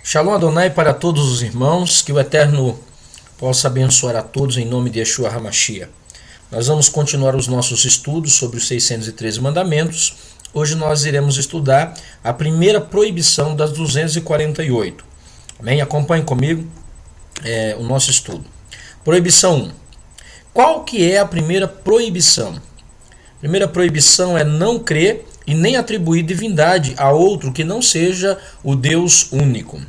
Shalom Adonai para todos os irmãos, que o Eterno possa abençoar a todos em nome de Yeshua HaMashiach. Nós vamos continuar os nossos estudos sobre os 613 mandamentos. Hoje nós iremos estudar a primeira proibição das 248. Amém? Acompanhe comigo o nosso estudo. Proibição 1. Qual que é a primeira proibição? A primeira proibição é não crer e nem atribuir divindade a outro que não seja o Deus único.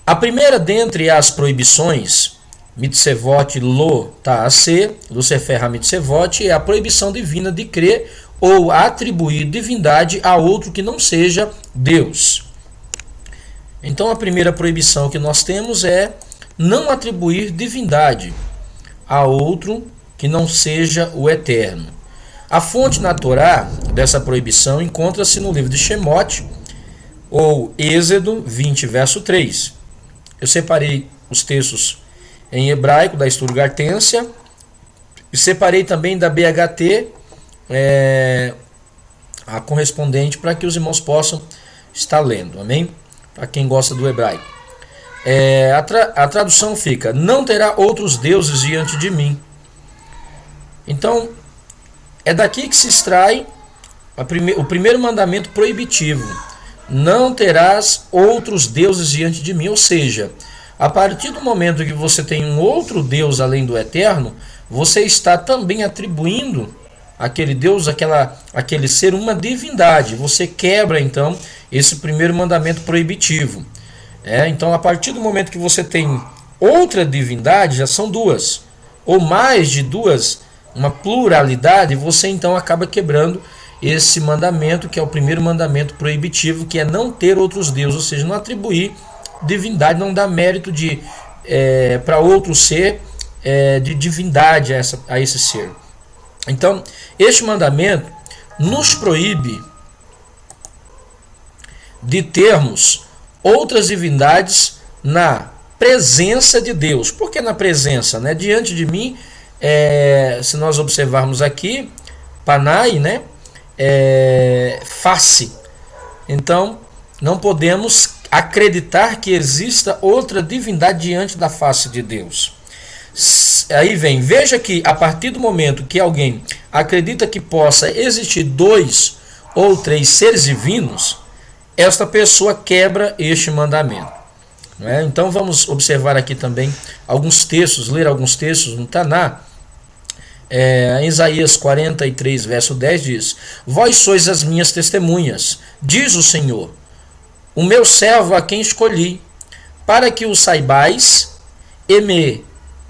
A primeira dentre as proibições, mitzvot lo ta'aseh, do Sefer HaMitzvot, é a proibição divina de crer ou atribuir divindade a outro que não seja Deus. Então a primeira proibição que nós temos é não atribuir divindade a outro que não seja o Eterno. A fonte na Torá dessa proibição encontra-se no livro de Shemot, ou Êxodo 20, verso 3. Eu separei os textos em hebraico, da Sturgartensia, e separei também da BHT, a correspondente, para que os irmãos possam estar lendo, amém? Para quem gosta do hebraico. A tradução fica: não terá outros deuses diante de mim. Então, é daqui que se extrai o primeiro mandamento proibitivo: não terás outros deuses diante de mim. Ou seja, a partir do momento que você tem um outro Deus além do Eterno, você está também atribuindo àquele Deus, aquele ser, uma divindade. Você quebra então esse primeiro mandamento proibitivo. Então, a partir do momento que você tem outra divindade, já são duas ou mais de duas, uma pluralidade, você então acaba quebrando esse mandamento, que é o primeiro mandamento proibitivo, que é não ter outros deuses, ou seja, não atribuir divindade, não dar mérito para outro ser, de divindade a esse ser. Então, este mandamento nos proíbe de termos outras divindades na presença de Deus. Por que na presença? Diante de mim, se nós observarmos aqui, Panai, face. Então, não podemos acreditar que exista outra divindade diante da face de Deus. Aí veja que a partir do momento que alguém acredita que possa existir 2 ou 3 seres divinos, esta pessoa quebra este mandamento. Então vamos observar aqui também alguns textos, ler alguns textos no Taná. Em Isaías 43, verso 10 diz: vós sois as minhas testemunhas, diz o Senhor, o meu servo a quem escolhi, para que o saibais e me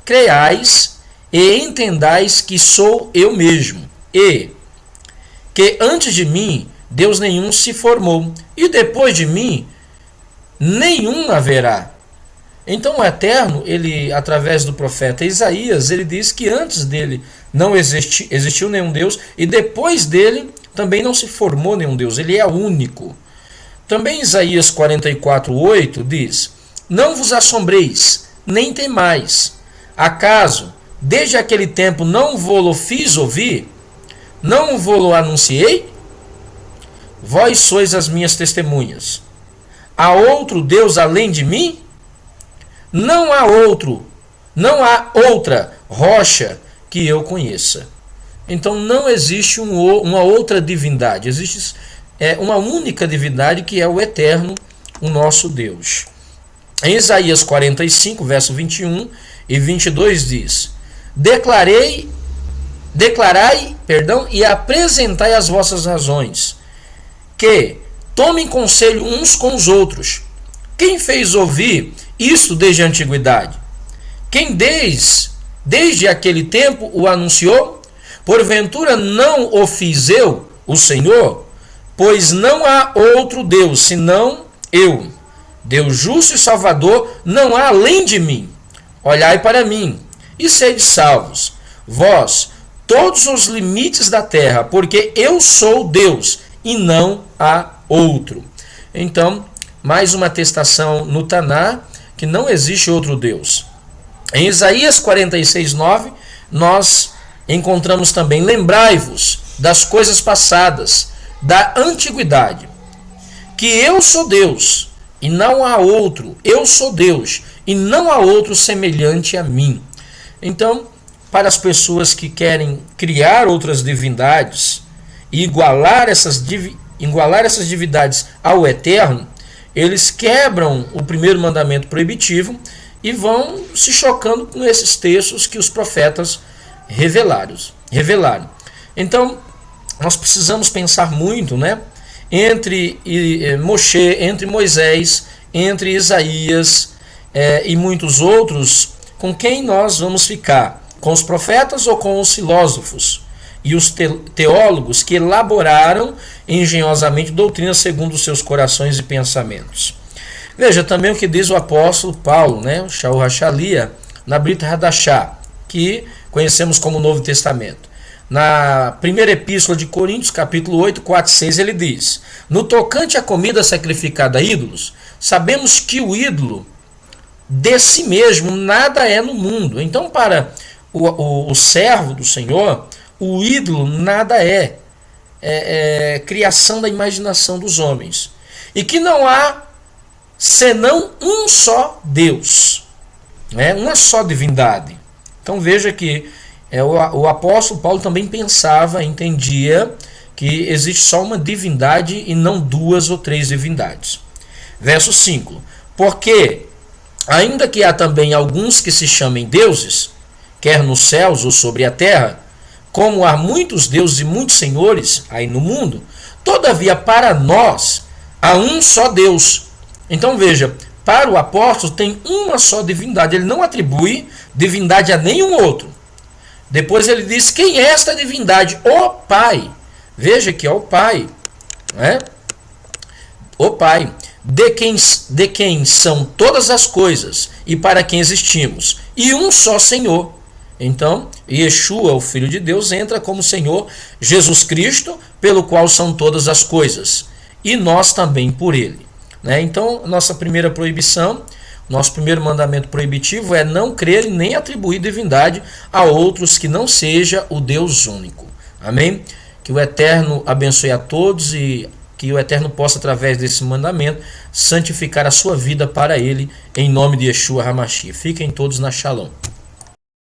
creais e entendais que sou eu mesmo, e que antes de mim Deus nenhum se formou, e depois de mim nenhum haverá. Então o Eterno, ele, através do profeta Isaías, ele diz que antes dele não existiu nenhum Deus, e depois dele também não se formou nenhum Deus, ele é único. Também Isaías 44:8 diz: não vos assombreis, nem temais. Acaso, desde aquele tempo não vô-lo fiz ouvir? Não vô-lo anunciei? Vós sois as minhas testemunhas. Há outro Deus além de mim? Não há outra rocha que eu conheça. Então não existe uma outra divindade. Existe uma única divindade, que é o Eterno, o nosso Deus. Em Isaías 45, verso 21 e 22 diz: declarai, e apresentai as vossas razões, que tomem conselho uns com os outros. Quem fez ouvir isto desde a antiguidade? Quem desde aquele tempo o anunciou? Porventura não o fiz eu, o Senhor? Pois não há outro Deus senão eu, Deus justo e salvador, não há além de mim. Olhai para mim e sede salvos, vós, todos os limites da terra, porque eu sou Deus e não há outro. Então, mais uma atestação no Taná que não existe outro Deus. Em Isaías 46:9, nós encontramos também: lembrai-vos das coisas passadas, da antiguidade, que eu sou Deus, e não há outro. Eu sou Deus e não há outro semelhante a mim. Então, para as pessoas que querem criar outras divindades e igualar essas divindades ao Eterno, eles quebram o primeiro mandamento proibitivo e vão se chocando com esses textos que os profetas revelaram. Então, nós precisamos pensar muito, né? Entre Moshe, entre Moisés, entre Isaías e muitos outros, com quem nós vamos ficar? Com os profetas ou com os filósofos e os teólogos que elaboraram engenhosamente doutrinas segundo os seus corações e pensamentos? Veja também o que diz o apóstolo Paulo, né? O Shaul HaShalia, na Brit Hadashah, que conhecemos como Novo Testamento. Na primeira epístola de Coríntios, capítulo 8, 4 e 6, ele diz: no tocante à comida sacrificada a ídolos, sabemos que o ídolo de si mesmo nada é no mundo. Então, para o servo do Senhor, o ídolo nada é criação da imaginação dos homens. E que não há senão um só Deus, uma só divindade. Então veja que o apóstolo Paulo também entendia que existe só uma divindade e não duas ou três divindades. Verso 5: porque, ainda que há também alguns que se chamem deuses, quer nos céus ou sobre a terra, como há muitos deuses e muitos senhores aí no mundo, todavia para nós há um só Deus. Então veja, para o apóstolo tem uma só divindade, ele não atribui divindade a nenhum outro. Depois ele diz: quem é esta divindade? O Pai. Veja que é o Pai, o Pai, de quem são todas as coisas e para quem existimos, e um só Senhor. Então, Yeshua, o Filho de Deus, entra como Senhor Jesus Cristo, pelo qual são todas as coisas, e nós também por ele. Então, nossa primeira proibição, nosso primeiro mandamento proibitivo é não crer e nem atribuir divindade a outros que não seja o Deus único. Amém? Que o Eterno abençoe a todos e que o Eterno possa, através desse mandamento, santificar a sua vida para ele, em nome de Yeshua HaMashiach. Fiquem todos na Shalom.